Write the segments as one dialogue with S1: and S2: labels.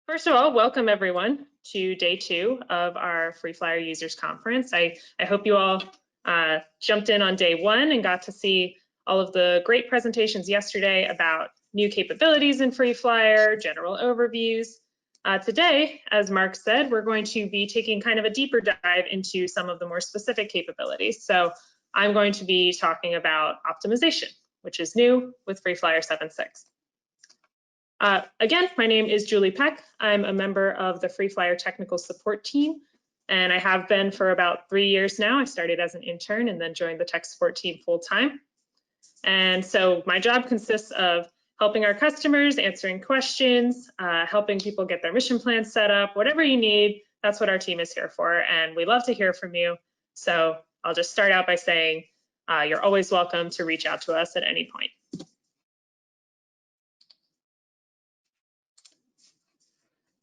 S1: First of all, welcome everyone to day 2 of our FreeFlyer Users Conference. I hope you all jumped in on day 1 and got to see all of the great presentations yesterday about new capabilities in FreeFlyer, general overviews. Today, as Mark said, we're going to be taking kind of a deeper dive into some of the more specific capabilities. So I'm going to be talking about optimization, which is new with FreeFlyer 7.6. Again, my name is Julie Peck. I'm a member of the FreeFlyer technical support team, and I have been for about 3 years now. I started as an intern and then joined the tech support team full time. And so my job consists of helping our customers, answering questions, helping people get their mission plans set up, whatever you need. That's what our team is here for, and we love to hear from you. So I'll just start out by saying you're always welcome to reach out to us at any point.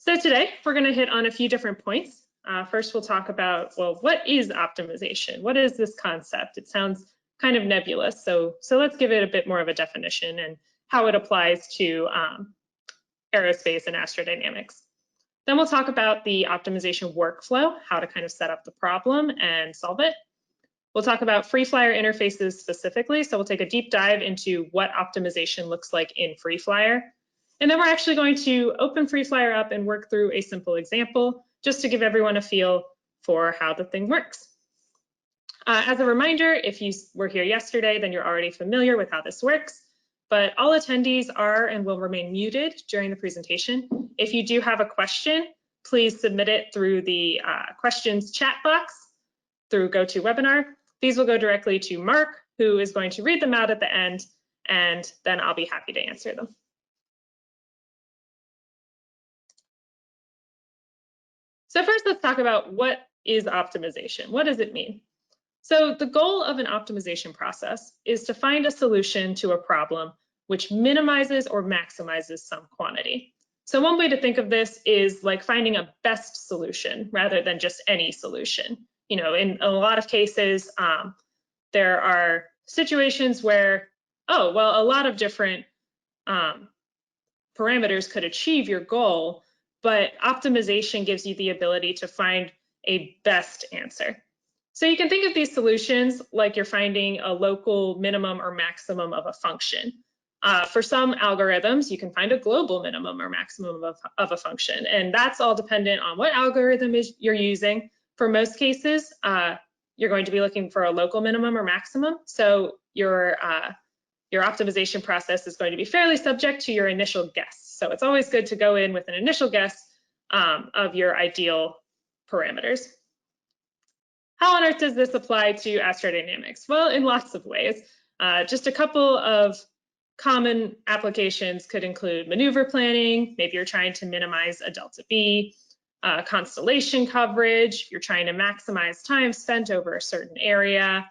S1: So today we're going to hit on a few different points. First, we'll talk about, well, what is optimization? What is this concept? It sounds kind of nebulous, so let's give it a bit more of a definition and how it applies to aerospace and astrodynamics. Then we'll talk about the optimization workflow, how to kind of set up the problem and solve it. We'll talk about FreeFlyer interfaces specifically, so we'll take a deep dive into what optimization looks like in FreeFlyer. And then we're actually going to open FreeFlyer up and work through a simple example just to give everyone a feel for how the thing works. As a reminder, if you were here yesterday, then you're already familiar with how this works, but all attendees are and will remain muted during the presentation. If you do have a question, please submit it through the questions chat box through GoToWebinar. These will go directly to Mark, who is going to read them out at the end, and then I'll be happy to answer them. So first, let's talk about what is optimization. What does it mean? So the goal of an optimization process is to find a solution to a problem which minimizes or maximizes some quantity. So one way to think of this is like finding a best solution rather than just any solution. You know, in a lot of cases, there are situations where, oh, well, a lot of different parameters could achieve your goal, but optimization gives you the ability to find a best answer. So you can think of these solutions like you're finding a local minimum or maximum of a function. For some algorithms, you can find a global minimum or maximum of a function, and that's all dependent on what algorithm you're using. For most cases, you're going to be looking for a local minimum or maximum, so your optimization process is going to be fairly subject to your initial guess. So it's always good to go in with an initial guess of your ideal parameters. How on earth does this apply to astrodynamics? Well, in lots of ways. Just a couple of common applications could include maneuver planning. Maybe you're trying to minimize a delta V, constellation coverage. You're trying to maximize time spent over a certain area.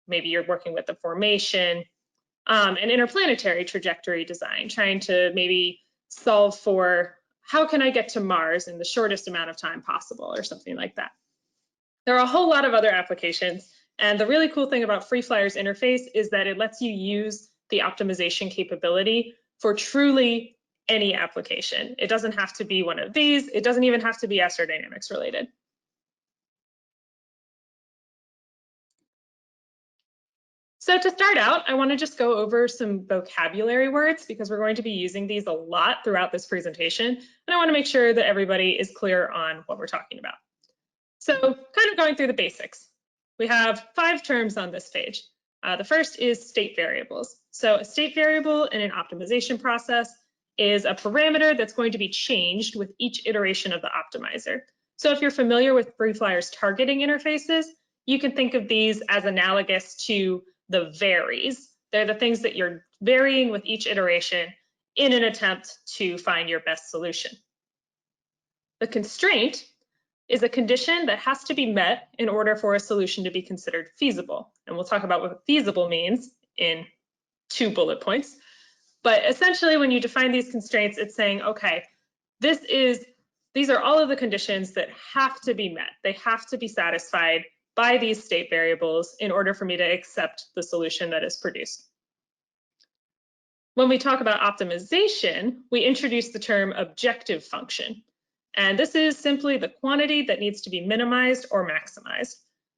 S1: Maybe you're working with the formation. And interplanetary trajectory design, trying to maybe solve for how can I get to Mars in the shortest amount of time possible or something like that. There are a whole lot of other applications, and the really cool thing about FreeFlyer's interface is that it lets you use the optimization capability for truly any application. It doesn't have to be one of these. It doesn't even have to be astrodynamics related. So to start out, I want to just go over some vocabulary words because we're going to be using these a lot throughout this presentation, and I want to make sure that everybody is clear on what we're talking about. So kind of going through the basics. We have 5 terms on this page. The first is state variables. So a state variable in an optimization process is a parameter that's going to be changed with each iteration of the optimizer. So if you're familiar with FreeFlyer's targeting interfaces, you can think of these as analogous to the varies. They're the things that you're varying with each iteration in an attempt to find your best solution. The constraint is a condition that has to be met in order for a solution to be considered feasible. And we'll talk about what feasible means in 2 bullet points. But essentially, when you define these constraints, it's saying, okay, these are all of the conditions that have to be met. They have to be satisfied by these state variables in order for me to accept the solution that is produced. When we talk about optimization, we introduce the term objective function. And this is simply the quantity that needs to be minimized or maximized.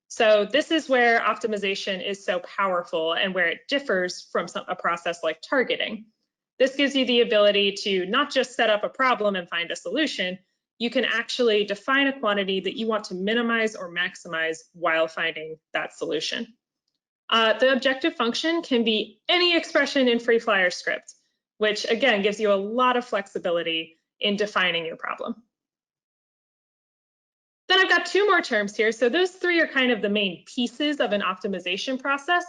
S1: So this is where optimization is so powerful and where it differs from a process like targeting. This gives you the ability to not just set up a problem and find a solution, you can actually define a quantity that you want to minimize or maximize while finding that solution. The objective function can be any expression in FreeFlyer script, which again gives you a lot of flexibility in defining your problem. Then I've got two more terms here. So those three are kind of the main pieces of an optimization process.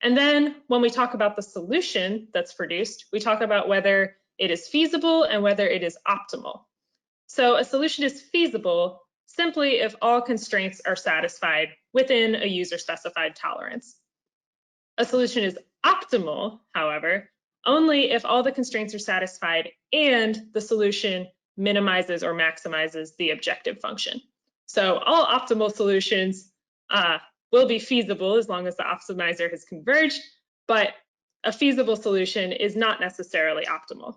S1: And then when we talk about the solution that's produced, we talk about whether it is feasible and whether it is optimal. So a solution is feasible simply if all constraints are satisfied within a user-specified tolerance. A solution is optimal, however, only if all the constraints are satisfied and the solution minimizes or maximizes the objective function. So all optimal solutions will be feasible as long as the optimizer has converged, but a feasible solution is not necessarily optimal.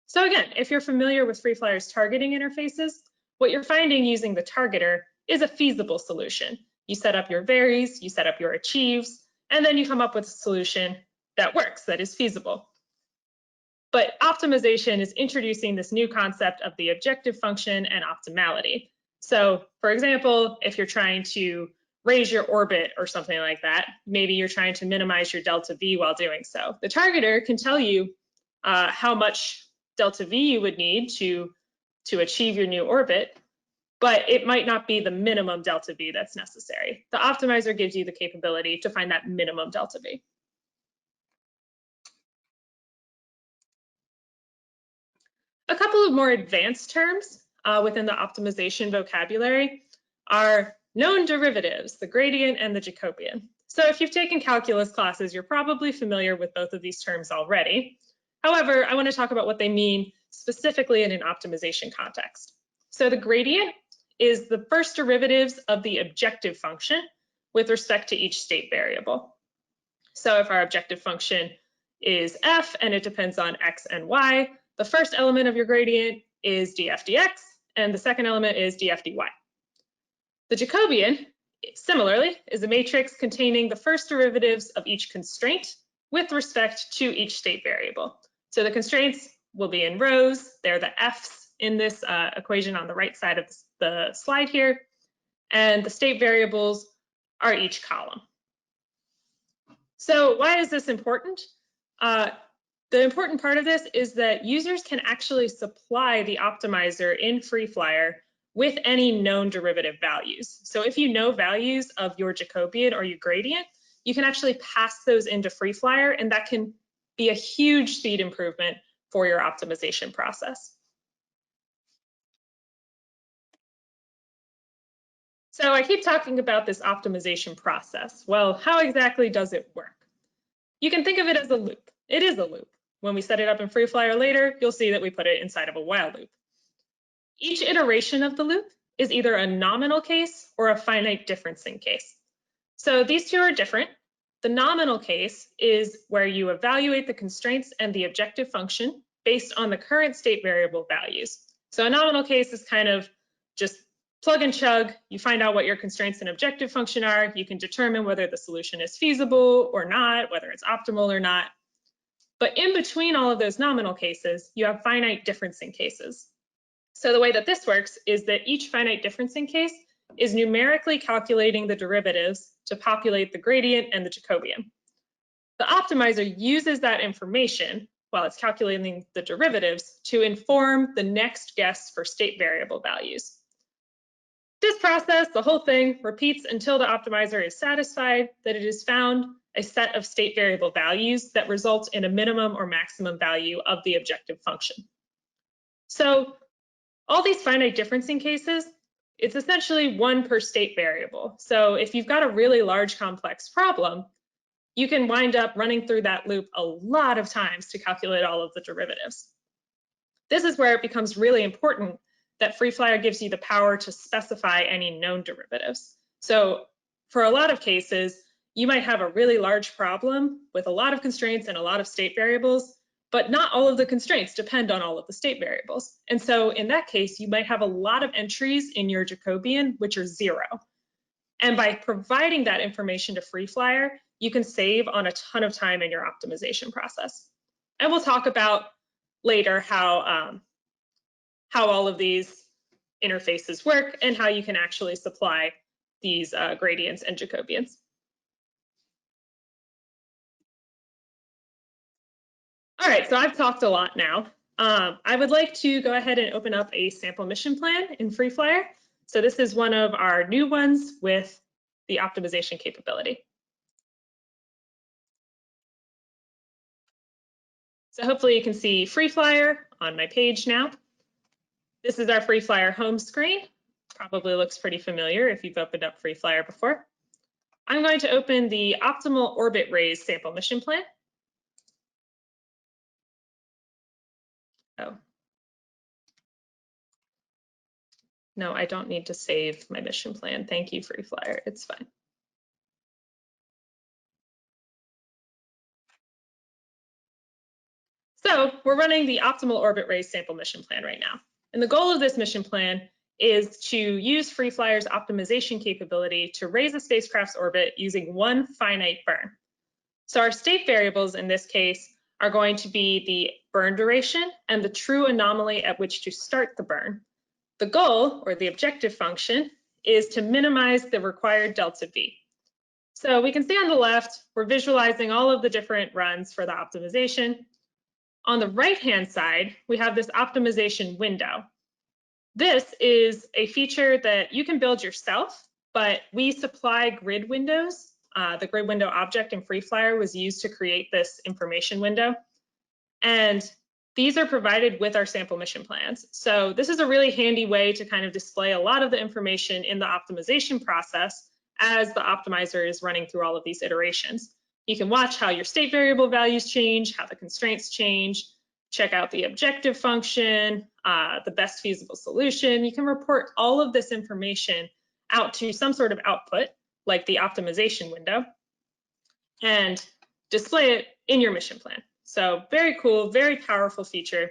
S1: So again, if you're familiar with FreeFlyer's targeting interfaces, what you're finding using the targeter is a feasible solution. You set up your varies, you set up your achieves, and then you come up with a solution that works, that is feasible. But optimization is introducing this new concept of the objective function and optimality. So for example, if you're trying to raise your orbit or something like that, maybe you're trying to minimize your delta V while doing so. The targeter can tell you how much delta V you would need to achieve your new orbit, but it might not be the minimum delta V that's necessary. The optimizer gives you the capability to find that minimum delta V. A couple of more advanced terms within the optimization vocabulary are known derivatives, the gradient and the Jacobian. So if you've taken calculus classes, you're probably familiar with both of these terms already. However, I want to talk about what they mean specifically in an optimization context. So the gradient is the first derivatives of the objective function with respect to each state variable. So if our objective function is f and it depends on x and y, the first element of your gradient is df dx, and the second element is df dy. The Jacobian, similarly, is a matrix containing the first derivatives of each constraint with respect to each state variable. So the constraints will be in rows. They're the f's in this equation on the right side of the slide here, and the state variables are each column. So why is this important? The important part of this is that users can actually supply the optimizer in FreeFlyer with any known derivative values. So if you know values of your Jacobian or your gradient, you can actually pass those into FreeFlyer, and that can be a huge speed improvement for your optimization process. So I keep talking about this optimization process. Well, how exactly does it work? You can think of it as a loop. It is a loop. When we set it up in FreeFlyer later, you'll see that we put it inside of a while loop. Each iteration of the loop is either a nominal case or a finite differencing case. So these two are different. The nominal case is where you evaluate the constraints and the objective function based on the current state variable values. So a nominal case is kind of just plug and chug. You find out what your constraints and objective function are. You can determine whether the solution is feasible or not, whether it's optimal or not. But in between all of those nominal cases, you have finite differencing cases. So the way that this works is that each finite differencing case is numerically calculating the derivatives to populate the gradient and the Jacobian. The optimizer uses that information while it's calculating the derivatives to inform the next guess for state variable values. This process, the whole thing, repeats until the optimizer is satisfied that it has found a set of state variable values that result in a minimum or maximum value of the objective function. So all these finite differencing cases, it's essentially one per state variable. So if you've got a really large complex problem, you can wind up running through that loop a lot of times to calculate all of the derivatives. This is where it becomes really important that FreeFlyer gives you the power to specify any known derivatives. So for a lot of cases, you might have a really large problem with a lot of constraints and a lot of state variables, but not all of the constraints depend on all of the state variables. And so in that case, you might have a lot of entries in your Jacobian, which are 0. And by providing that information to FreeFlyer, you can save on a ton of time in your optimization process. And we'll talk about later how all of these interfaces work and how you can actually supply these gradients and Jacobians. All right, so I've talked a lot now. I would like to go ahead and open up a sample mission plan in FreeFlyer. So this is one of our new ones with the optimization capability. So hopefully you can see FreeFlyer on my page now. This is our FreeFlyer home screen. Probably looks pretty familiar if you've opened up FreeFlyer before. I'm going to open the optimal orbit raise sample mission plan. Oh. No, I don't need to save my mission plan. Thank you, FreeFlyer. It's fine. So we're running the optimal orbit raise sample mission plan right now. And the goal of this mission plan is to use FreeFlyer's optimization capability to raise a spacecraft's orbit using one finite burn. So our state variables in this case are going to be the burn duration and the true anomaly at which to start the burn. The goal, or the objective function, is to minimize the required delta V. So we can see on the left, we're visualizing all of the different runs for the optimization. On the right-hand side, we have this optimization window. This is a feature that you can build yourself, but we supply grid windows. The grid window object in FreeFlyer was used to create this information window. And these are provided with our sample mission plans. So this is a really handy way to kind of display a lot of the information in the optimization process as the optimizer is running through all of these iterations. You can watch how your state variable values change, how the constraints change, check out the objective function, the best feasible solution. You can report all of this information out to some sort of output, like the optimization window, and display it in your mission plan. So very cool, very powerful feature.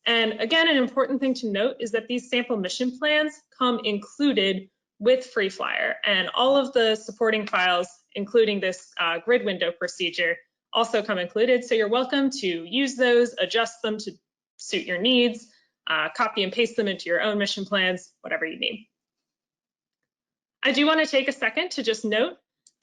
S1: And again, an important thing to note is that these sample mission plans come included with FreeFlyer, and all of the supporting files, including this grid window procedure, also come included. So you're welcome to use those, adjust them to suit your needs, copy and paste them into your own mission plans, whatever you need. I do want to take a second to just note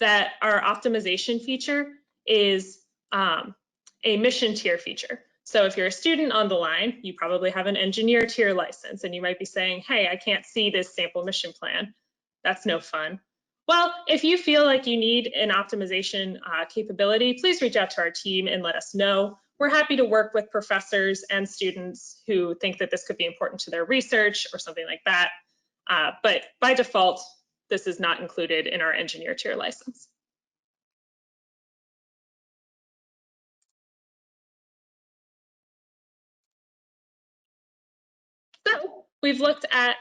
S1: that our optimization feature is a mission tier feature. So if you're a student on the line, you probably have an engineer tier license, and you might be saying, hey, I can't see this sample mission plan. That's no fun. Well, if you feel like you need an optimization capability, please reach out to our team and let us know. We're happy to work with professors and students who think that this could be important to their research or something like that. But by default, this is not included in our engineer tier license. So we've looked at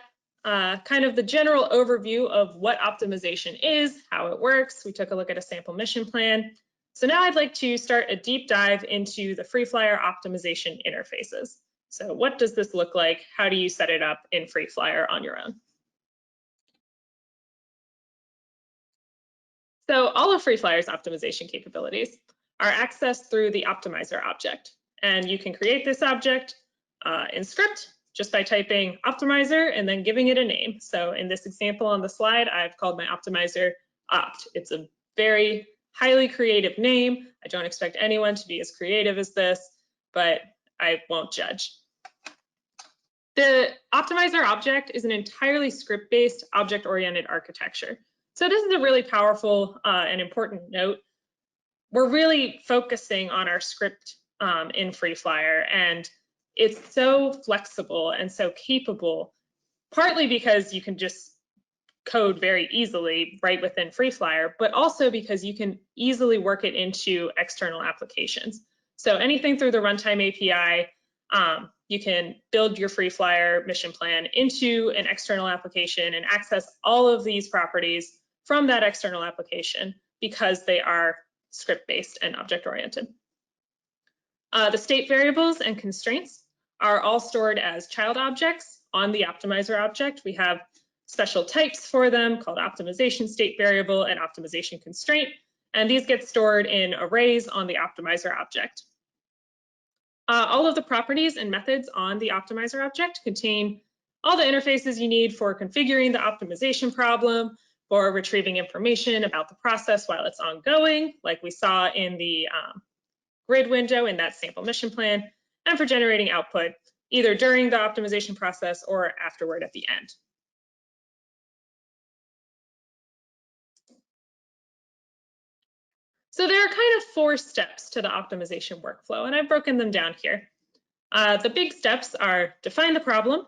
S1: kind of the general overview of what optimization is, how it works. We took a look at a sample mission plan. So now I'd like to start a deep dive into the FreeFlyer optimization interfaces. So what does this look like? How do you set it up in FreeFlyer on your own? So all of FreeFlyer's optimization capabilities are accessed through the Optimizer object. And you can create this object in script just by typing Optimizer and then giving it a name. So in this example on the slide, I've called my optimizer opt. It's a very highly creative name. I don't expect anyone to be as creative as this, but I won't judge. The optimizer object is an entirely script-based, object-oriented architecture. So this is a really powerful and important note. We're really focusing on our script in FreeFlyer, and it's so flexible and so capable, partly because you can just code very easily right within FreeFlyer, but also because you can easily work it into external applications. So anything through the runtime API, you can build your FreeFlyer mission plan into an external application and access all of these properties from that external application because they are script-based and object-oriented. The state variables and constraints are all stored as child objects on the optimizer object. We have special types for them called optimization state variable and optimization constraint, and these get stored in arrays on the optimizer object. All of the properties and methods on the optimizer object contain all the interfaces you need for configuring the optimization problem, for retrieving information about the process while it's ongoing, like we saw in the grid window in that sample mission plan, and for generating output either during the optimization process or afterward at the end. So there are kind of 4 steps to the optimization workflow, and I've broken them down here. The big steps are define the problem.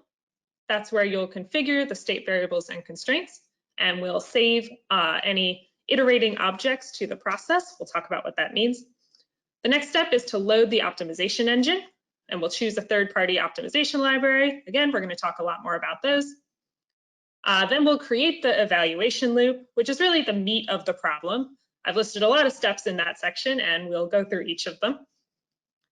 S1: That's where you'll configure the state variables and constraints, and we'll save any iterating objects to the process. We'll talk about what that means. The next step is to load the optimization engine, and we'll choose a third-party optimization library. Again, we're going to talk a lot more about those. Then we'll create the evaluation loop, which is really the meat of the problem. I've listed a lot of steps in that section, and we'll go through each of them.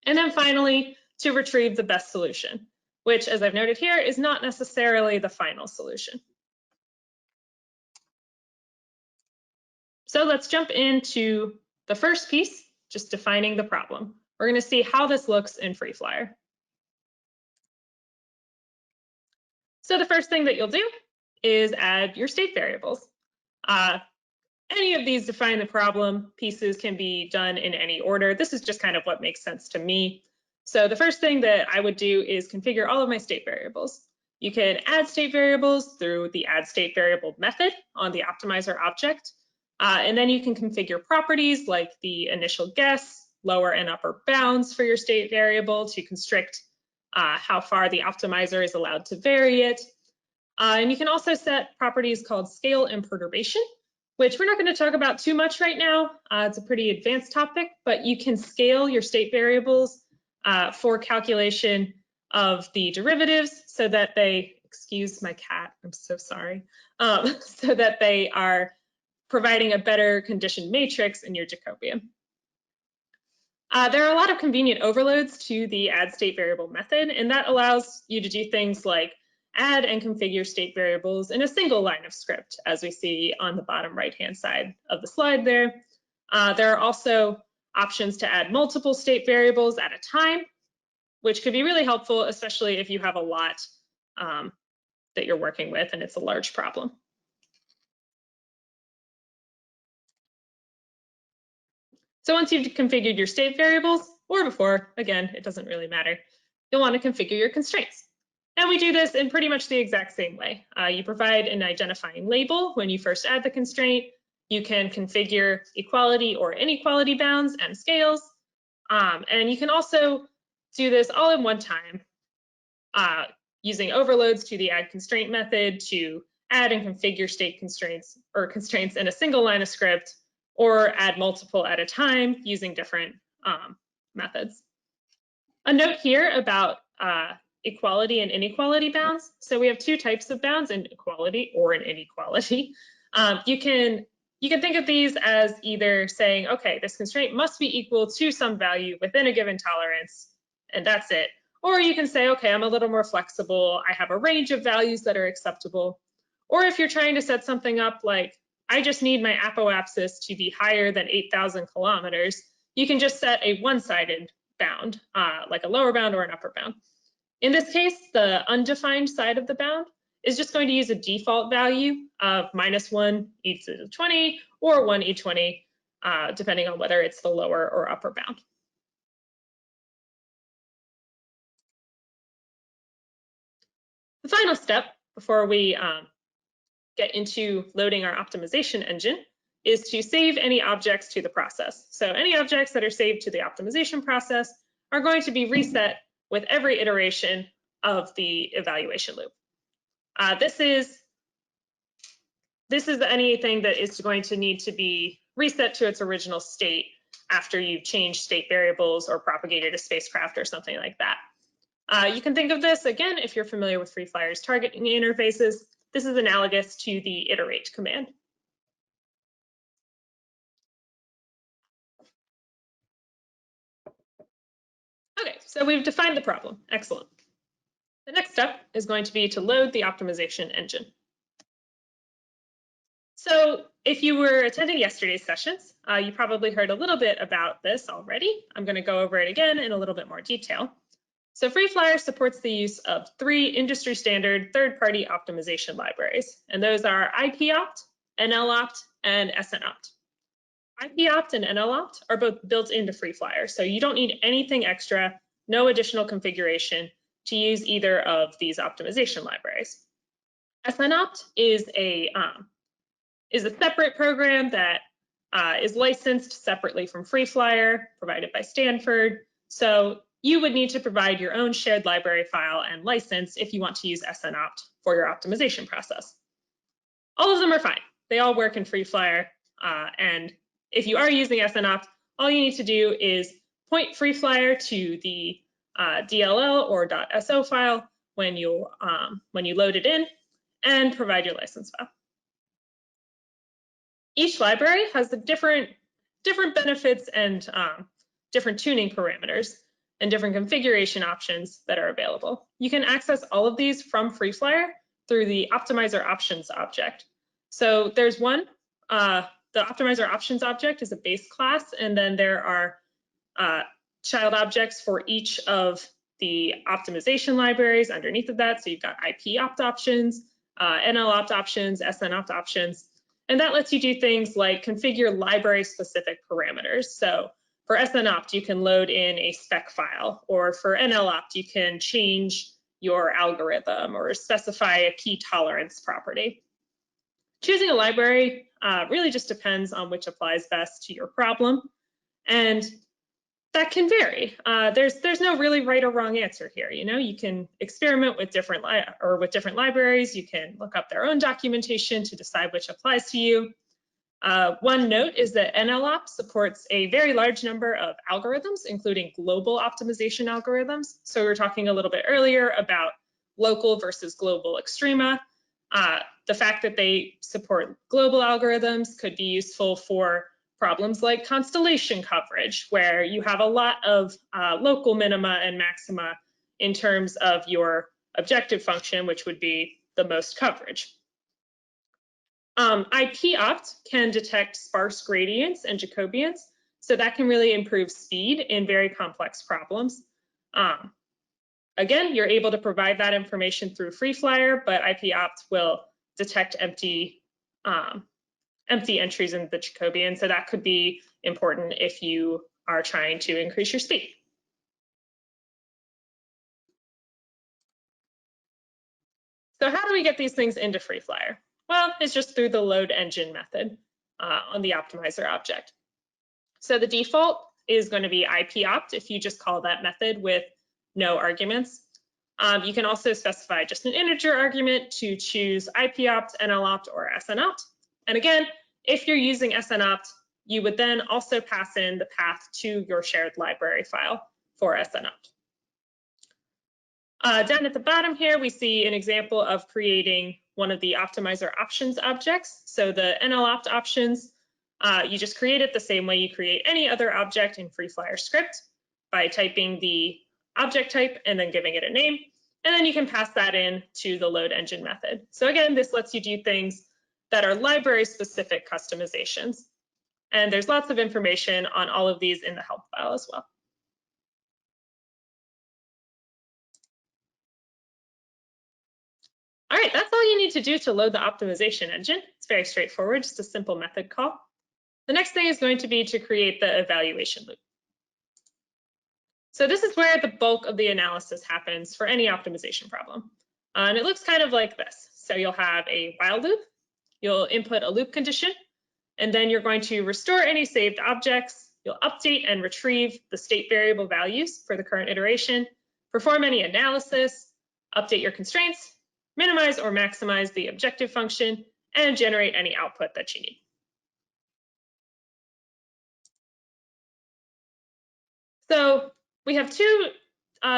S1: And then finally, to retrieve the best solution, which, as I've noted here, is not necessarily the final solution. So let's jump into the first piece, just defining the problem. We're going to see how this looks in FreeFlyer. So the first thing that you'll do is add your state variables. Any of these define the problem pieces can be done in any order. This is just kind of what makes sense to me. So the first thing that I would do is configure all of my state variables. You can add state variables through the add state variable method on the optimizer object. And then you can configure properties like the initial guess, lower and upper bounds for your state variable to constrict how far the optimizer is allowed to vary it. And you can also set properties called scale and perturbation, which we're not going to talk about too much right now. It's a pretty advanced topic, but you can scale your state variables for calculation of the derivatives so that they, excuse my cat, I'm so sorry, so that they are providing a better condition matrix in your Jacobian. There are a lot of convenient overloads to the add state variable method, and that allows you to do things like add and configure state variables in a single line of script, as we see on the bottom right-hand side of the slide there. There are also options to add multiple state variables at a time, which could be really helpful, especially if you have a lot that you're working with and it's a large problem. So once you've configured your state variables, or before, again, it doesn't really matter, you'll want to configure your constraints. And we do this in pretty much the exact same way. You provide an identifying label when you first add the constraint. You can configure equality or inequality bounds and scales. And you can also do this all in one time using overloads to the add constraint method to add and configure state constraints or constraints in a single line of script, or add multiple at a time using different methods. A note here about equality and inequality bounds. So we have 2 types of bounds, an equality or an inequality. You can think of these as either saying, okay, this constraint must be equal to some value within a given tolerance, and that's it. Or you can say, okay, I'm a little more flexible. I have a range of values that are acceptable. Or if you're trying to set something up like, I just need my apoapsis to be higher than 8,000 kilometers, you can just set a one-sided bound, like a lower bound or an upper bound. In this case, the undefined side of the bound is just going to use a default value of -1 e to the 20 or 1 e 20, depending on whether it's the lower or upper bound. The final step before we get into loading our optimization engine is to save any objects to the process. So any objects that are saved to the optimization process are going to be reset with every iteration of the evaluation loop. This is anything that is going to need to be reset to its original state after you've changed state variables or propagated a spacecraft or something like that. You can think of this, again, if you're familiar with FreeFlyer's targeting interfaces, this is analogous to the iterate command. So we've defined the problem. Excellent. The next step is going to be to load the optimization engine. So if you were attending yesterday's sessions, you probably heard a little bit about this already. I'm going to go over it again in a little bit more detail. So FreeFlyer supports the use of 3 industry standard third-party optimization libraries, and those are IPOpt, NLOpt, and SNOpt. IPOpt and NLOpt are both built into FreeFlyer, so you don't need anything extra, no additional configuration to use either of these optimization libraries. SNOpt is a separate program that is licensed separately from FreeFlyer, provided by Stanford. So you would need to provide your own shared library file and license if you want to use SNOpt for your optimization process. All of them are fine. They all work in FreeFlyer. And if you are using SNOpt, all you need to do is point FreeFlyer to the DLL or .so file when you load it in and provide your license file. Each library has the different benefits and different tuning parameters and different configuration options that are available. You can access all of these from FreeFlyer through the Optimizer Options object. So there's one, the Optimizer Options object is a base class, and then there are child objects for each of the optimization libraries underneath of that. So you've got IPOpt options, NLOpt options, SNOpt options, and that lets you do things like configure library-specific parameters. So for SNOpt, you can load in a spec file, or for NLOpt, you can change your algorithm or specify a key tolerance property. Choosing a library really just depends on which applies best to your problem, and that can vary. There's no really right or wrong answer here. You know, you can experiment with different libraries. You can look up their own documentation to decide which applies to you. One note is that NLOpt supports a very large number of algorithms, including global optimization algorithms. So we were talking a little bit earlier about local versus global extrema. The fact that they support global algorithms could be useful for problems like constellation coverage, where you have a lot of local minima and maxima in terms of your objective function, which would be the most coverage. IPOpt can detect sparse gradients and Jacobians, so that can really improve speed in very complex problems. Again, you're able to provide that information through FreeFlyer, but IPOpt will detect empty entries in the Jacobian, so that could be important if you are trying to increase your speed. So how do we get these things into FreeFlyer? Well, it's just through the load engine method on the optimizer object. So the default is going to be IPOpt if you just call that method with no arguments. You can also specify just an integer argument to choose IPOpt, NLOpt, or SNOpt. And again, if you're using SNOpt, you would then also pass in the path to your shared library file for SNOpt. Down at the bottom here, we see an example of creating one of the optimizer options objects. So the NLOpt options, you just create it the same way you create any other object in FreeFlyer script by typing the object type and then giving it a name. And then you can pass that in to the load engine method. So again, this lets you do things that are library-specific customizations. And there's lots of information on all of these in the help file as well. All right, that's all you need to do to load the optimization engine. It's very straightforward, just a simple method call. The next thing is going to be to create the evaluation loop. So this is where the bulk of the analysis happens for any optimization problem. And it looks kind of like this. So you'll have a while loop, you'll input a loop condition, and then you're going to restore any saved objects, you'll update and retrieve the state variable values for the current iteration, perform any analysis, update your constraints, minimize or maximize the objective function, and generate any output that you need. So we have two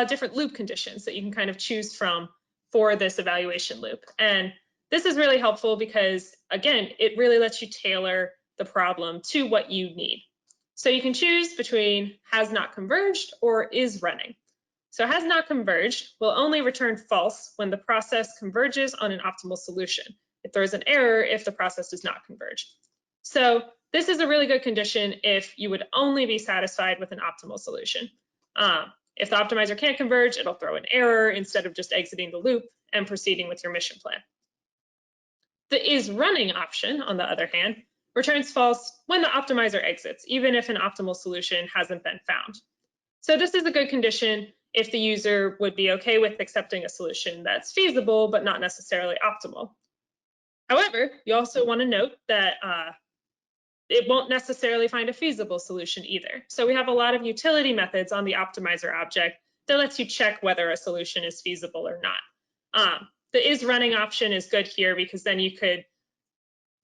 S1: different loop conditions that you can kind of choose from for this evaluation loop. And this is really helpful because, again, it really lets you tailor the problem to what you need. So you can choose between has not converged or is running. So has not converged will only return false when the process converges on an optimal solution. It throws an error if the process does not converge. So this is a really good condition if you would only be satisfied with an optimal solution. If the optimizer can't converge, it'll throw an error instead of just exiting the loop and proceeding with your mission plan. The is running option, on the other hand, returns false when the optimizer exits, even if an optimal solution hasn't been found. So this is a good condition if the user would be okay with accepting a solution that's feasible but not necessarily optimal. However, you also want to note that it won't necessarily find a feasible solution either. So we have a lot of utility methods on the optimizer object that lets you check whether a solution is feasible or not. The is running option is good here because then you could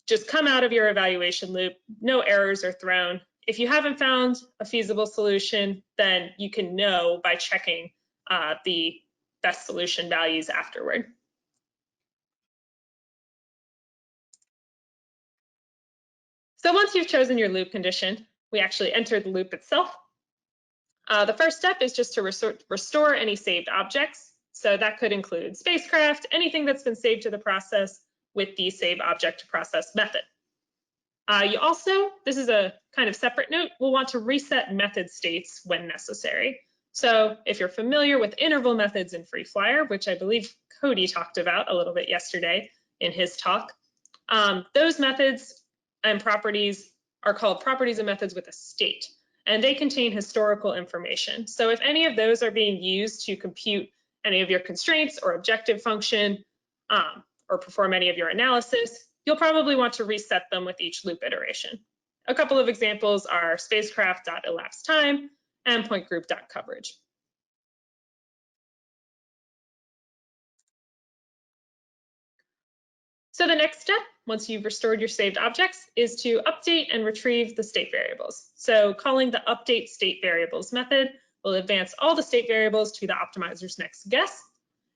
S1: just come out of your evaluation loop, no errors are thrown. If you haven't found a feasible solution, then you can know by checking the best solution values afterward. So once you've chosen your loop condition, we actually enter the loop itself. The first step is just to restore any saved objects. So that could include spacecraft, anything that's been saved to the process with the save object to process method. You also, this is a kind of separate note, will want to reset method states when necessary. So if you're familiar with interval methods in FreeFlyer, which I believe Cody talked about a little bit yesterday in his talk, those methods and properties are called properties and methods with a state, and they contain historical information. So if any of those are being used to compute any of your constraints or objective function or perform any of your analysis, you'll probably want to reset them with each loop iteration. A couple of examples are spacecraft.elapsed and pointgroup.coverage. So the next step, once you've restored your saved objects, is to update and retrieve the state variables. So calling the update state variables method will advance all the state variables to the optimizer's next guess.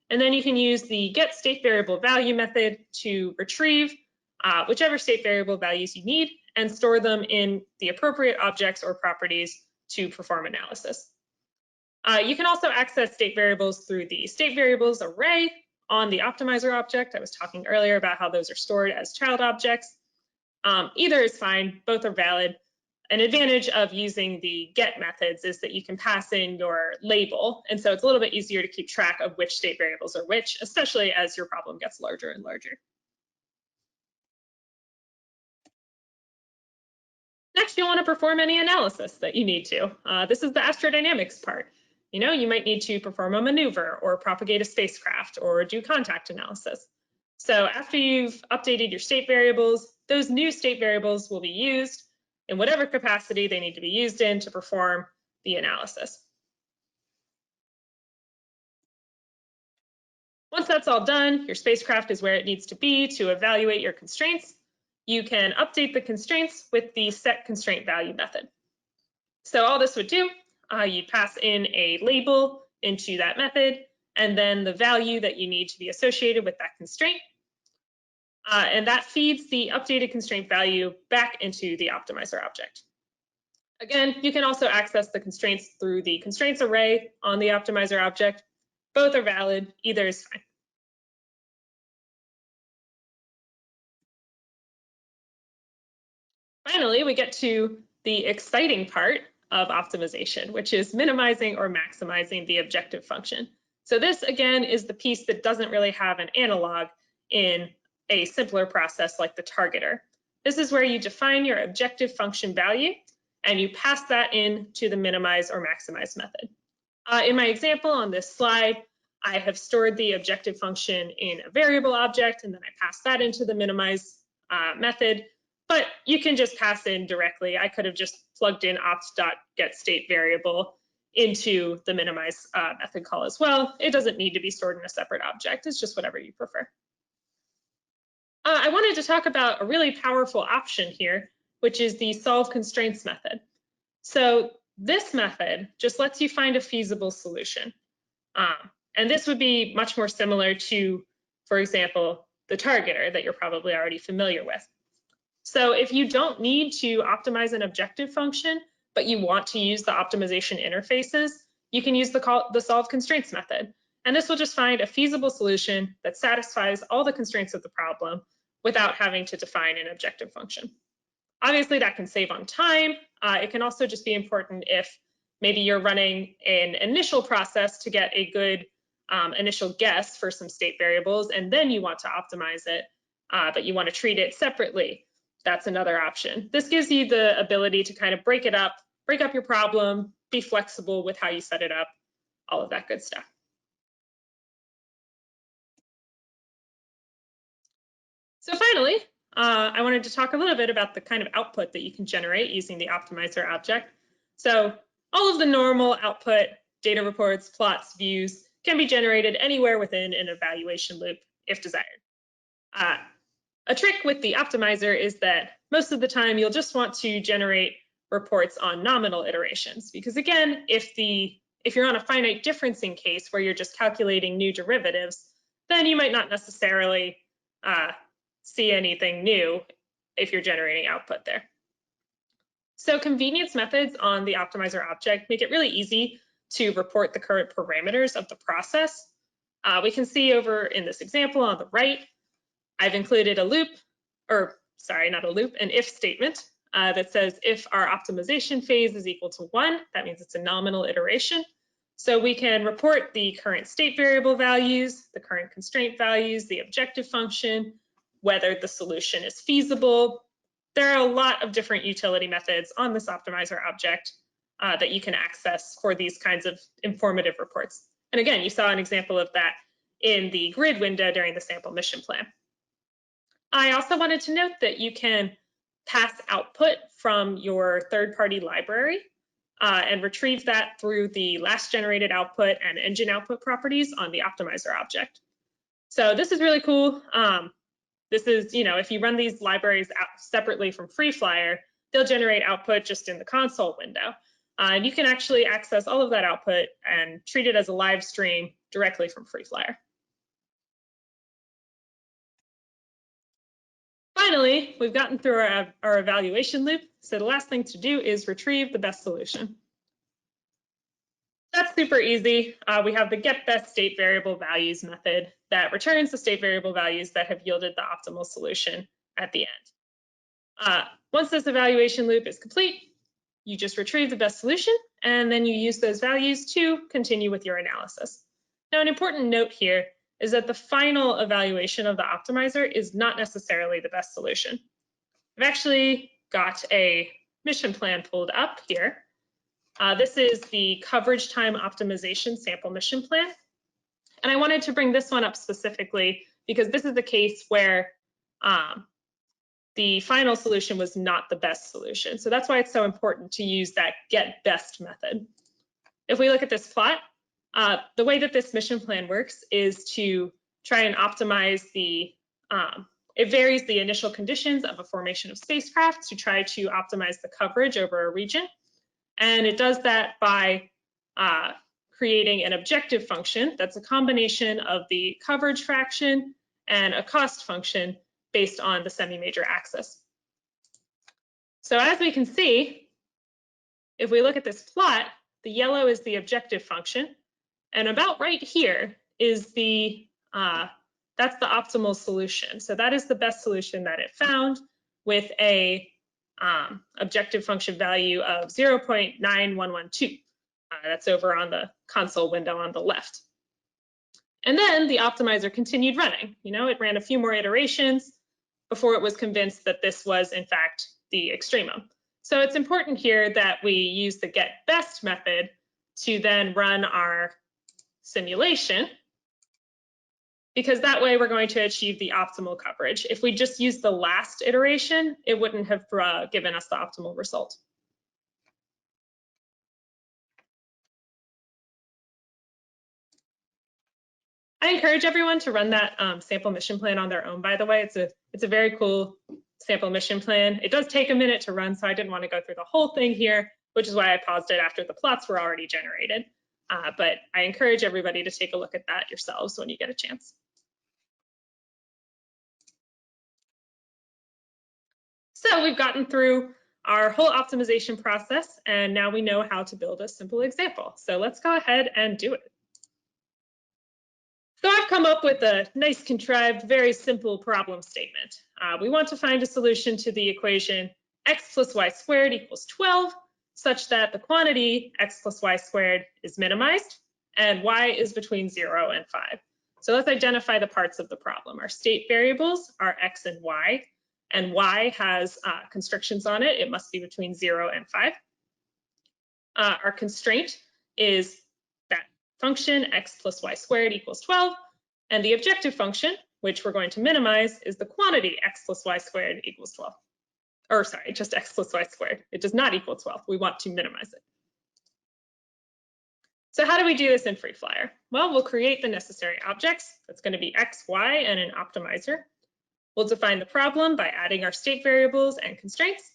S1: And then you can use the get state variable value method to retrieve whichever state variable values you need and store them in the appropriate objects or properties to perform analysis. You can also access state variables through the state variables array on the optimizer object. I was talking earlier about how those are stored as child objects. Either is fine, both are valid. An advantage of using the get methods is that you can pass in your label, and so it's a little bit easier to keep track of which state variables are which, especially as your problem gets larger and larger. Next, you'll want to perform any analysis that you need to. This is the astrodynamics part. You know, you might need to perform a maneuver or propagate a spacecraft or do contact analysis. So after you've updated your state variables, those new state variables will be used in whatever capacity they need to be used in to perform the analysis. Once that's all done, your spacecraft is where it needs to be to evaluate your constraints. You can update the constraints with the set constraint value method. So all this would do, you pass in a label into that method, and then the value that you need to be associated with that constraint. And that feeds the updated constraint value back into the optimizer object. Again, you can also access the constraints through the constraints array on the optimizer object. Both are valid, either is fine. Finally, we get to the exciting part of optimization, which is minimizing or maximizing the objective function. So this, again, is the piece that doesn't really have an analog in a simpler process like the targeter. This is where you define your objective function value and you pass that in to the minimize or maximize method. In my example on this slide, I have stored the objective function in a variable object, and then I pass that into the minimize method. But you can just pass in directly. I could have just plugged in opt.getStateVariable into the minimize method call as well. It doesn't need to be stored in a separate object. It's just whatever you prefer. I wanted to talk about a really powerful option here, which is the solve constraints method. So this method just lets you find a feasible solution. And this would be much more similar to, for example, the targeter that you're probably already familiar with. So if you don't need to optimize an objective function, but you want to use the optimization interfaces, you can use the solve constraints method. And this will just find a feasible solution that satisfies all the constraints of the problem without having to define an objective function. Obviously, that can save on time. It can also just be important if maybe you're running an initial process to get a good initial guess for some state variables, and then you want to optimize it, but you want to treat it separately. That's another option. This gives you the ability to kind of break up your problem, be flexible with how you set it up, all of that good stuff. So finally, I wanted to talk a little bit about the kind of output that you can generate using the Optimizer object. So all of the normal output, data reports, plots, views, can be generated anywhere within an evaluation loop if desired. A trick with the Optimizer is that most of the time you'll just want to generate reports on nominal iterations, because again, if you're on a finite differencing case where you're just calculating new derivatives, then you might not necessarily see anything new if you're generating output there. So convenience methods on the Optimizer object make it really easy to report the current parameters of the process. We can see over in this example on the right, I've included a loop, or sorry, not a loop, an if statement that says if our optimization phase is equal to 1, that means it's a nominal iteration. So we can report the current state variable values, the current constraint values, the objective function, whether the solution is feasible. There are a lot of different utility methods on this Optimizer object that you can access for these kinds of informative reports. And again, you saw an example of that in the grid window during the sample mission plan. I also wanted to note that you can pass output from your third-party library and retrieve that through the last generated output and engine output properties on the Optimizer object. So this is really cool. This is, if you run these libraries out separately from FreeFlyer, they'll generate output just in the console window. And you can actually access all of that output and treat it as a live stream directly from FreeFlyer. Finally, we've gotten through our evaluation loop. So the last thing to do is retrieve the best solution. That's super easy. We have the get best state variable values method that returns the state variable values that have yielded the optimal solution at the end. Once this evaluation loop is complete, you just retrieve the best solution, and then you use those values to continue with your analysis. Now, an important note here is that the final evaluation of the Optimizer is not necessarily the best solution. I've actually got a mission plan pulled up here. This is the coverage time optimization sample mission plan. And I wanted to bring this one up specifically because this is the case where the final solution was not the best solution. So that's why it's so important to use that get best method. If we look at this plot, the way that this mission plan works is to try and optimize it varies the initial conditions of a formation of spacecraft to try to optimize the coverage over a region. And it does that by creating an objective function that's a combination of the coverage fraction and a cost function based on the semi-major axis. So as we can see, if we look at this plot, the yellow is the objective function, and about right here is that's the optimal solution. So that is the best solution that it found with a objective function value of 0.9112. That's over on the console window on the left. And then the Optimizer continued running. It ran a few more iterations before it was convinced that this was, in fact, the extremum. So it's important here that we use the get best method to then run our simulation, because that way we're going to achieve the optimal coverage. If we just used the last iteration, it wouldn't have given us the optimal result. I encourage everyone to run that sample mission plan on their own, by the way. It's a very cool sample mission plan. It does take a minute to run, so I didn't want to go through the whole thing here, which is why I paused it after the plots were already generated. But I encourage everybody to take a look at that yourselves when you get a chance. So we've gotten through our whole optimization process, and now we know how to build a simple example. So let's go ahead and do it. So I've come up with a nice contrived, very simple problem statement. We want to find a solution to the equation x plus y squared equals 12, such that the quantity x plus y squared is minimized and y is between 0 and 5. So let's identify the parts of the problem. Our state variables are x and y has constrictions on it. It must be between 0 and 5. Our constraint is that function x plus y squared equals 12, and the objective function, which we're going to minimize, is the quantity x plus y squared equals 12. Or sorry, just x plus y squared. It does not equal 12. We want to minimize it. So how do we do this in FreeFlyer? Well, we'll create the necessary objects. That's going to be x, y, and an optimizer. We'll define the problem by adding our state variables and constraints.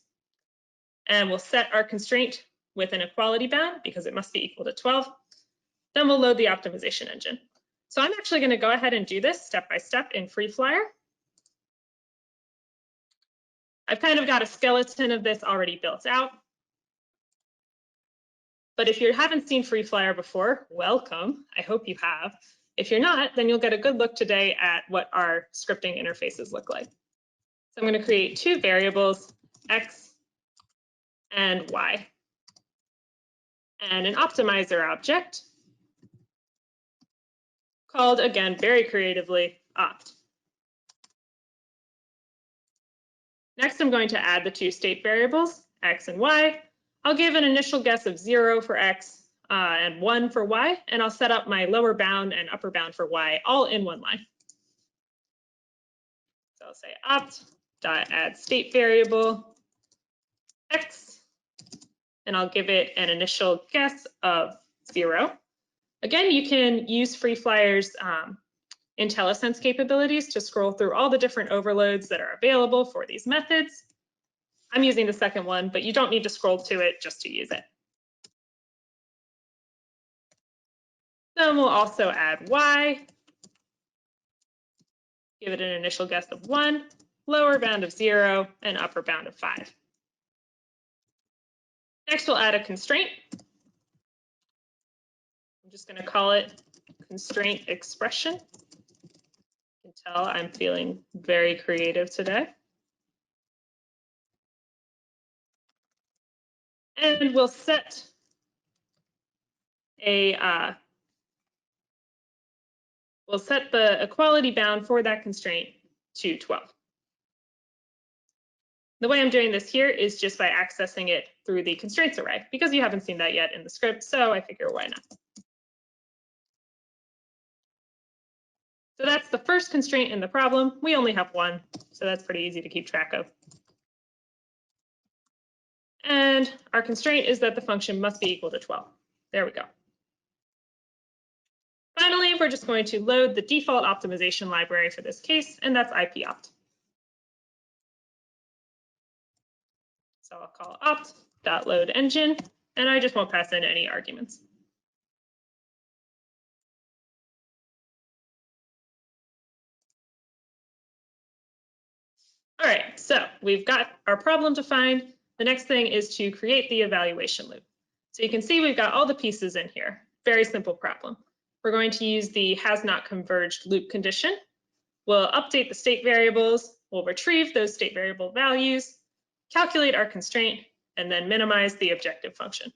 S1: And we'll set our constraint with an equality bound because it must be equal to 12. Then we'll load the optimization engine. So I'm actually going to go ahead and do this step by step in FreeFlyer. I've kind of got a skeleton of this already built out. But if you haven't seen FreeFlyer before, welcome. I hope you have. If you're not, then you'll get a good look today at what our scripting interfaces look like. So I'm going to create two variables, x and y, and an optimizer object called, again, very creatively, opt. Next, I'm going to add the two state variables, x and y. I'll give an initial guess of 0 for x and 1 for y, and I'll set up my lower bound and upper bound for y all in one line. So I'll say opt.add state variable x, and I'll give it an initial guess of 0. Again, you can use FreeFlyer's IntelliSense capabilities to scroll through all the different overloads that are available for these methods. I'm using the second one, but you don't need to scroll to it just to use it. Then we'll also add y, give it an initial guess of 1, lower bound of 0, and upper bound of 5. Next, we'll add a constraint. I'm just going to call it constraint expression. You can tell I'm feeling very creative today. And we'll set the equality bound for that constraint to 12. The way I'm doing this here is just by accessing it through the constraints array, because you haven't seen that yet in the script, so I figure why not. So that's the first constraint in the problem. We only have one, so that's pretty easy to keep track of. And our constraint is that the function must be equal to 12. There we go. Finally, we're just going to load the default optimization library for this case, and that's ipopt. So I'll call opt.loadEngine, and I just won't pass in any arguments. All right, so we've got our problem defined. The next thing is to create the evaluation loop. So you can see we've got all the pieces in here. Very simple problem. We're going to use the has not converged loop condition. We'll update the state variables. We'll retrieve those state variable values, calculate our constraint, and then minimize the objective function.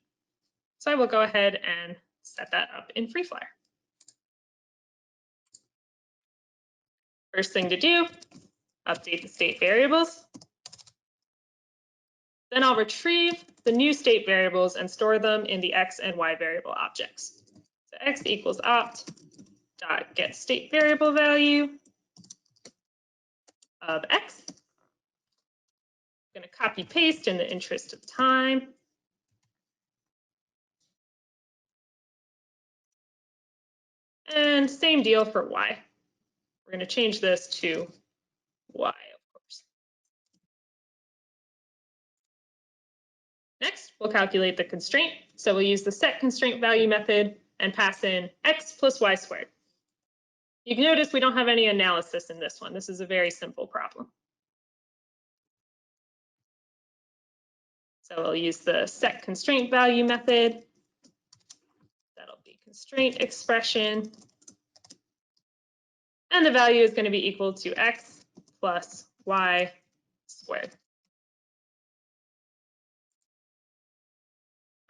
S1: So I will go ahead and set that up in FreeFlyer. First thing to do, update the state variables. Then I'll retrieve the new state variables and store them in the x and y variable objects. So x equals opt.get state variable value of x. I'm going to copy paste in the interest of time. And same deal for y. We're going to change this to y, of course. Next, we'll calculate the constraint. So we'll use the set constraint value method and pass in x plus y squared. You can notice we don't have any analysis in this one. This is a very simple problem. So we'll use the set constraint value method. That'll be constraint expression. And the value is going to be equal to x plus y squared.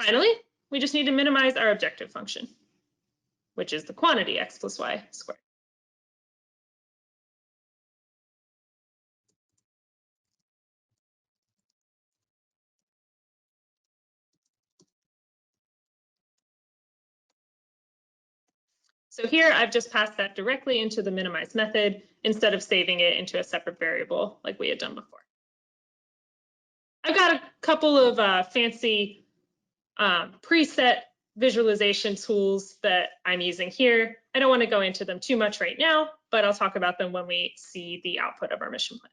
S1: Finally, we just need to minimize our objective function, which is the quantity x plus y squared. So here I've just passed that directly into the minimize method instead of saving it into a separate variable like we had done before. I've got a couple of fancy preset visualization tools that I'm using here. I don't want to go into them too much right now, but I'll talk about them when we see the output of our mission plan.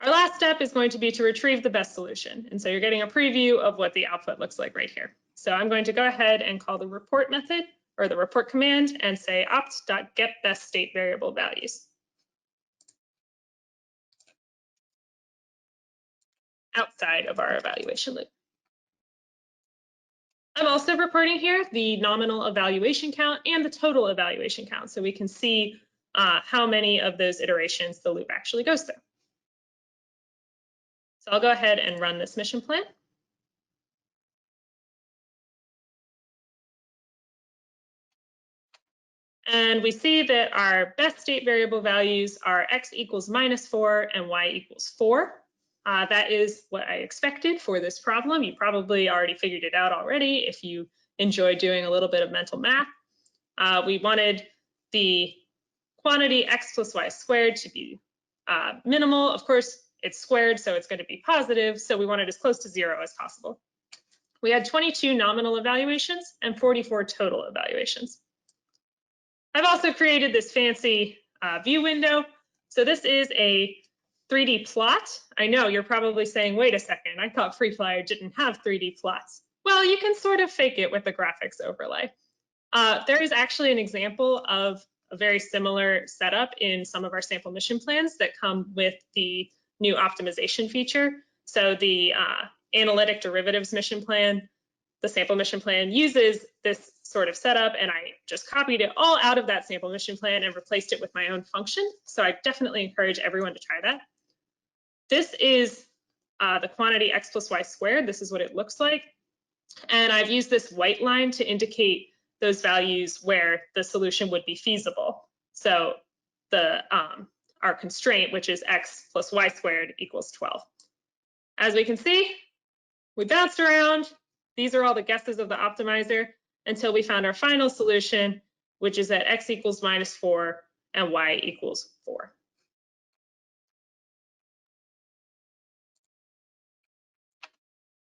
S1: Our last step is going to be to retrieve the best solution. And so you're getting a preview of what the output looks like right here. So I'm going to go ahead and call the report method or the report command and say opt.getBestStateVariableValues. Outside of our evaluation loop. I'm also reporting here the nominal evaluation count and the total evaluation count, so we can see how many of those iterations the loop actually goes through. So I'll go ahead and run this mission plan. And we see that our best state variable values are x equals -4 and y equals 4. That is what I expected for this problem. You probably already figured it out already if you enjoy doing a little bit of mental math. We wanted the quantity x plus y squared to be minimal. Of course, it's squared, so it's going to be positive. So we want it as close to 0 as possible. We had 22 nominal evaluations and 44 total evaluations. I've also created this fancy view window. So this is a 3D plot. I know you're probably saying, wait a second, I thought FreeFlyer didn't have 3D plots. Well, you can sort of fake it with the graphics overlay. There is actually an example of a very similar setup in some of our sample mission plans that come with the new optimization feature. So the analytic derivatives mission plan, the sample mission plan uses this sort of setup, and I just copied it all out of that sample mission plan and replaced it with my own function. So I definitely encourage everyone to try that. This is the quantity x plus y squared. This is what it looks like. And I've used this white line to indicate those values where the solution would be feasible. So the our constraint, which is x plus y squared equals 12. As we can see, we bounced around. These are all the guesses of the optimizer until we found our final solution, which is at x equals -4 and y equals 4.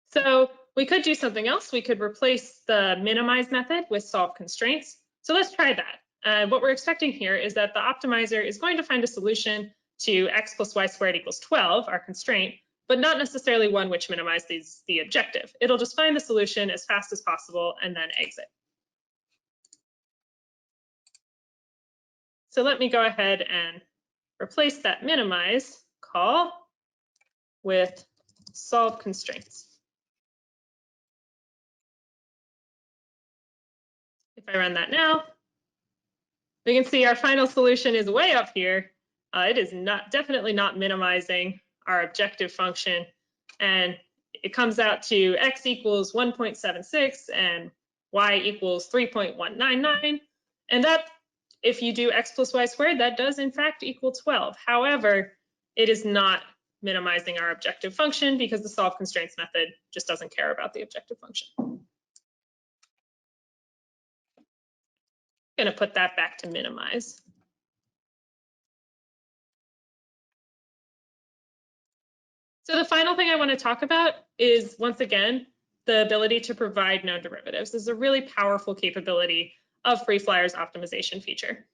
S1: So we could do something else. We could replace the minimize method with solve constraints. So let's try that. What we're expecting here is that the optimizer is going to find a solution to x plus y squared equals 12, our constraint, but not necessarily one which minimizes the objective. It'll just find the solution as fast as possible and then exit. So let me go ahead and replace that minimize call with solve constraints. If I run that now, we can see our final solution is way up here. It is definitely not minimizing our objective function, and it comes out to x equals 1.76 and y equals 3.199. And that, if you do x plus y squared, that does in fact equal 12. However, it is not minimizing our objective function because the solve constraints method just doesn't care about the objective function. I'm going to put that back to minimize. So the final thing I want to talk about is, once again, the ability to provide known derivatives. This is a really powerful capability of FreeFlyer's optimization feature.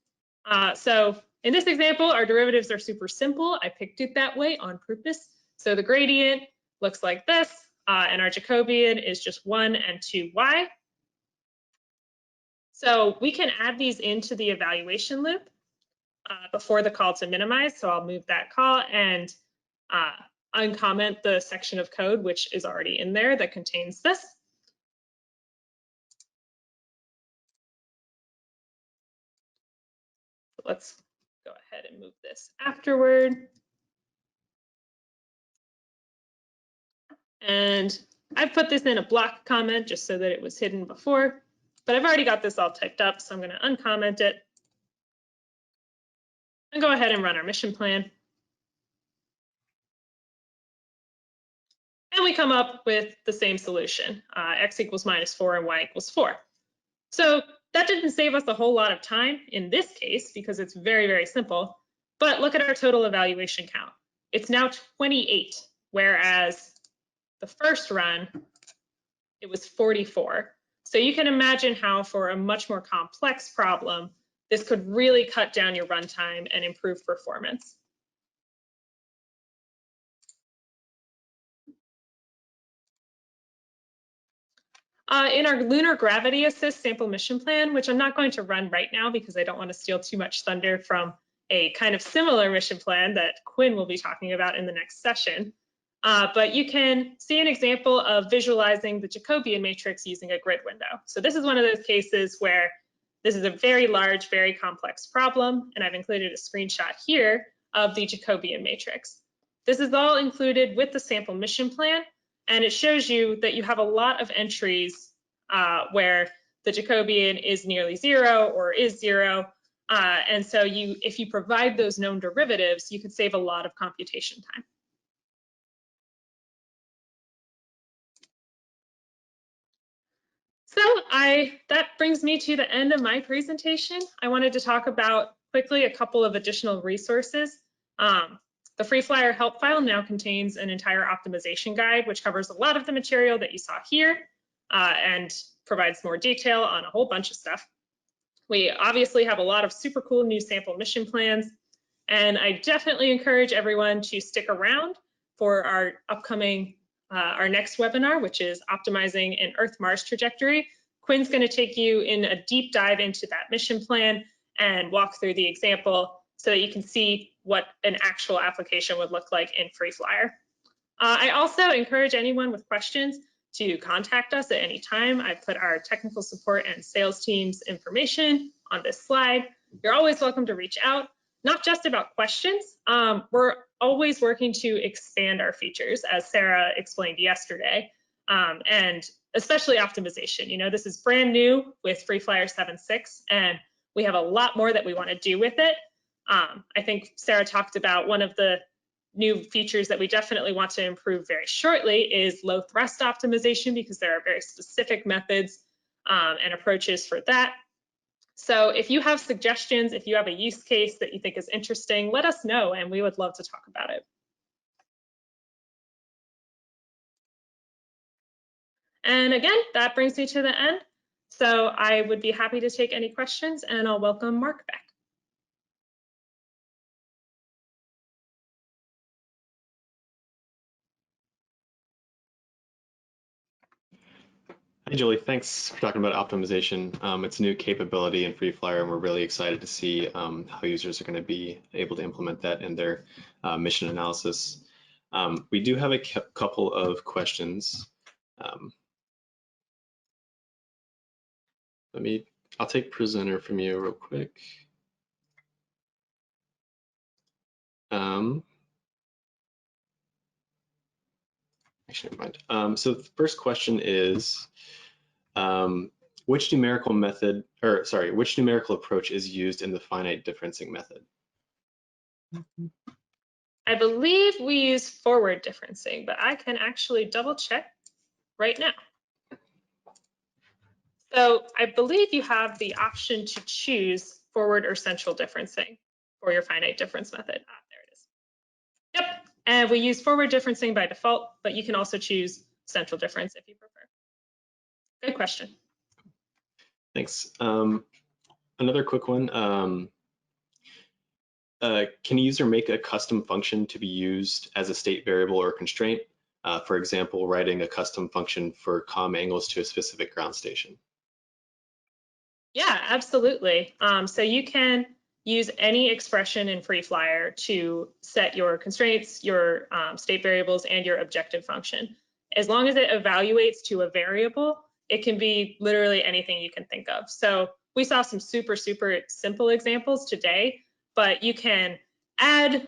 S1: So in this example, our derivatives are super simple. I picked it that way on purpose. So the gradient looks like this, and our Jacobian is just 1 and 2y. So we can add these into the evaluation loop before the call to minimize. So I'll move that call, and uncomment the section of code which is already in there that contains this. Let's go ahead and move this afterward. And I've put this in a block comment just so that it was hidden before, but I've already got this all typed up, so I'm going to uncomment it and go ahead and run our mission plan. And we come up with the same solution, x equals -4 and y equals 4. So that didn't save us a whole lot of time in this case because it's very, very simple. But look at our total evaluation count. It's now 28, whereas the first run, it was 44. So you can imagine how for a much more complex problem, this could really cut down your runtime and improve performance. In our Lunar Gravity Assist sample mission plan, which I'm not going to run right now because I don't want to steal too much thunder from a kind of similar mission plan that Quinn will be talking about in the next session. But you can see an example of visualizing the Jacobian matrix using a grid window. So this is one of those cases where this is a very large, very complex problem, and I've included a screenshot here of the Jacobian matrix. This is all included with the sample mission plan, and it shows you that you have a lot of entries where the Jacobian is nearly 0 or is 0. And so if you provide those known derivatives, you could save a lot of computation time. So that brings me to the end of my presentation. I wanted to talk about quickly a couple of additional resources. The FreeFlyer help file now contains an entire optimization guide, which covers a lot of the material that you saw here and provides more detail on a whole bunch of stuff. We obviously have a lot of super cool new sample mission plans, and I definitely encourage everyone to stick around for our upcoming our next webinar, which is optimizing an Earth-Mars trajectory. Quinn's going to take you in a deep dive into that mission plan and walk through the example so that you can see what an actual application would look like in FreeFlyer. I also encourage anyone with questions to contact us at any time. I've put our technical support and sales team's information on this slide. You're always welcome to reach out, not just about questions. We're always working to expand our features, as Sarah explained yesterday, and especially optimization. You know, this is brand new with FreeFlyer 7.6, and we have a lot more that we want to do with it. I think Sarah talked about one of the new features that we definitely want to improve very shortly is low thrust optimization, because there are very specific methods and approaches for that. So if you have suggestions, if you have a use case that you think is interesting, let us know and we would love to talk about it. And again, that brings me to the end. So I would be happy to take any questions, and I'll welcome Mark back.
S2: Hey, Julie, thanks for talking about optimization. It's a new capability in FreeFlyer, and we're really excited to see how users are going to be able to implement that in their mission analysis. We do have a couple of questions. I'll take presenter from you real quick. Actually, never mind. So the first question is, which numerical approach is used in the finite differencing method?
S1: I believe we use forward differencing, but I can actually double check right now. So I believe you have the option to choose forward or central differencing for your finite difference method. There it is. Yep, and we use forward differencing by default, but you can also choose central difference if you prefer. Good question.
S2: Thanks. Another quick one. Can a user make a custom function to be used as a state variable or constraint? For example, writing a custom function for comm angles to a specific ground station.
S1: Yeah, absolutely. So you can use any expression in FreeFlyer to set your constraints, your state variables, and your objective function. As long as it evaluates to a variable, it can be literally anything you can think of. So we saw some super simple examples today, but you can add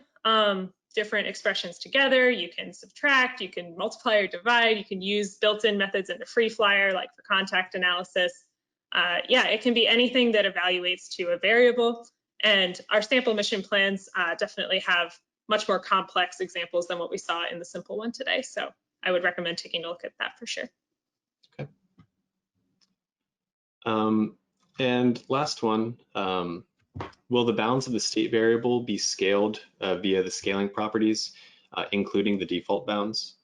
S1: different expressions together, you can subtract, you can multiply or divide, you can use built-in methods into FreeFlyer, like for contact analysis. Yeah, it can be anything that evaluates to a variable. And our sample mission plans definitely have much more complex examples than what we saw in the simple one today. So I would recommend taking a look at that for sure.
S2: Okay. And last one, will the bounds of the state variable be scaled via the scaling properties, including the default bounds?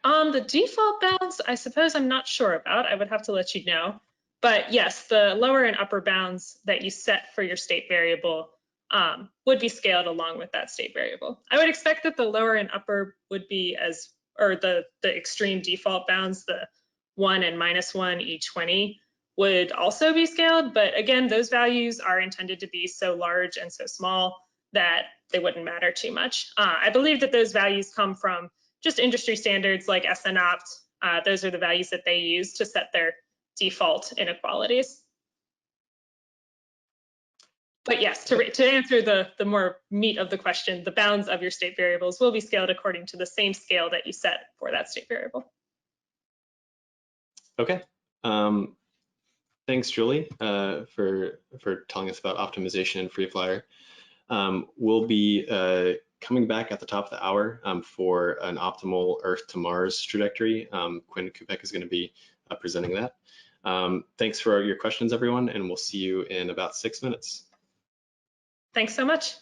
S1: The default bounds, I suppose I'm not sure about. I would have to let you know. But yes, the lower and upper bounds that you set for your state variable would be scaled along with that state variable. I would expect that the lower and upper would be or the extreme default bounds, the 1 and -1 E20, would also be scaled. But again, those values are intended to be so large and so small that they wouldn't matter too much. I believe that those values come from just industry standards like SNOPT. Those are the values that they use to set their default inequalities. But yes, to answer the more meat of the question, the bounds of your state variables will be scaled according to the same scale that you set for that state variable.
S2: Okay. Thanks, Julie, for telling us about optimization in FreeFlyer. We'll be coming back at the top of the hour for an optimal Earth to Mars trajectory. Quinn Kupek is going to be presenting that. Thanks for your questions, everyone, and we'll see you in about 6 minutes.
S1: Thanks so much.